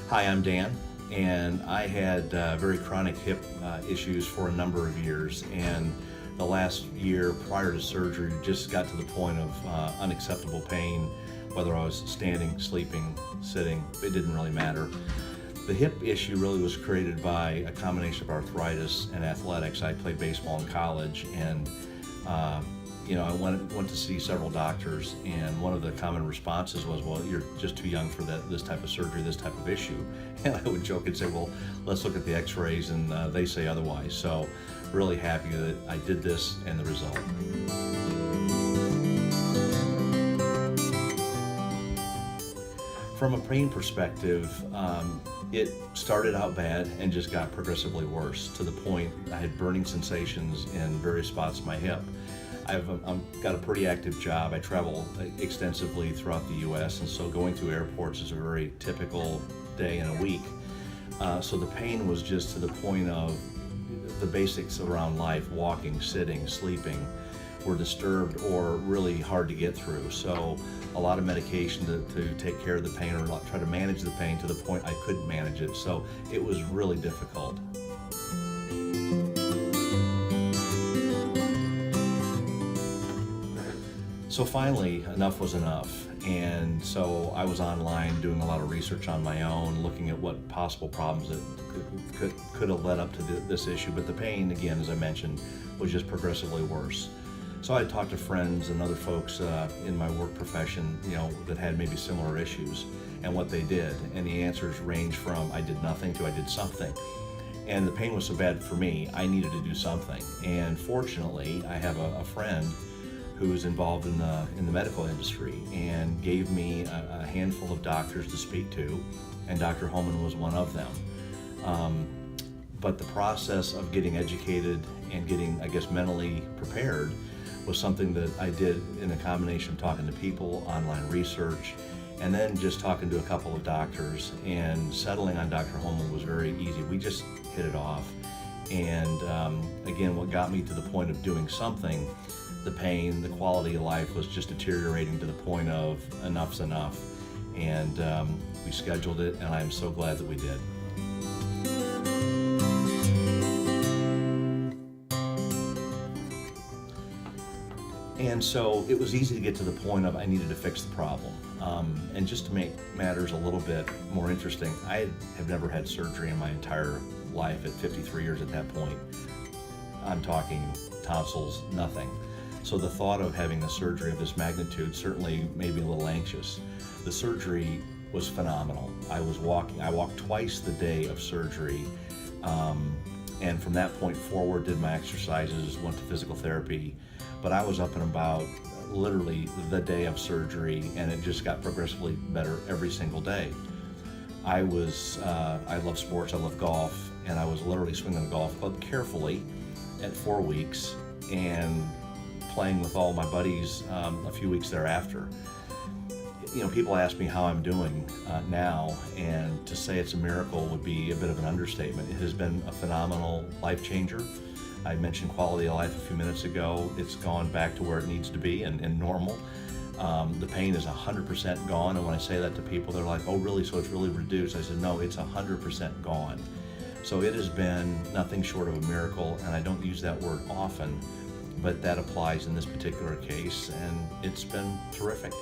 Hi, I'm Dan, and I had very chronic hip issues for a number of years, and the last year prior to surgery just got to the point of unacceptable pain, whether I was standing, sleeping, sitting, it didn't really matter. The hip issue really was created by a combination of arthritis and athletics. I played baseball in college, and I went to see several doctors, and one of the common responses was, well, you're just too young for this type of surgery, this type of issue. And I would joke and say, well, let's look at the x-rays, and they say otherwise. So really happy that I did this and the result. From a pain perspective, it started out bad and just got progressively worse to the point I had burning sensations in various spots of my hip. I've got a pretty active job. I travel extensively throughout the U.S., and so going through airports is a very typical day in a week. So the pain was just to the point of the basics around life, walking, sitting, sleeping, were disturbed or really hard to get through. So a lot of medication to take care of the pain or try to manage the pain to the point I couldn't manage it. So it was really difficult. So finally, enough was enough. And so I was online doing a lot of research on my own, looking at what possible problems that could have led up to this issue. But the pain, again, as I mentioned, was just progressively worse. So I talked to friends and other folks in my work profession, that had maybe similar issues and what they did. And the answers range from I did nothing to I did something. And the pain was so bad for me, I needed to do something. And fortunately, I have a friend who is involved in the medical industry and gave me a handful of doctors to speak to, and Dr. Holman was one of them. But the process of getting educated and getting, mentally prepared was something that I did in a combination of talking to people, online research, and then just talking to a couple of doctors, and settling on Dr. Holman was very easy. We just hit it off. And again, what got me to the point of doing something, the pain, the quality of life was just deteriorating to the point of enough's enough. And we scheduled it, and I'm so glad that we did. And so it was easy to get to the point of I needed to fix the problem. And just to make matters a little bit more interesting, I have never had surgery in my entire life at 53 years at that point. I'm talking tonsils, nothing. So the thought of having a surgery of this magnitude certainly made me a little anxious. The surgery was phenomenal. I walked twice the day of surgery. And from that point forward, did my exercises, went to physical therapy. But I was up and about literally the day of surgery, and it just got progressively better every single day. I love sports, I love golf, and I was literally swinging a golf club carefully at 4 weeks and playing with all my buddies a few weeks thereafter. People ask me how I'm doing now, and to say it's a miracle would be a bit of an understatement. It has been a phenomenal life changer. I mentioned quality of life a few minutes ago. It's gone back to where it needs to be and normal. The pain is 100% gone, and when I say that to people, they're like, oh really, so it's really reduced? I said, no, it's 100% gone. So it has been nothing short of a miracle, and I don't use that word often, but that applies in this particular case, and it's been terrific.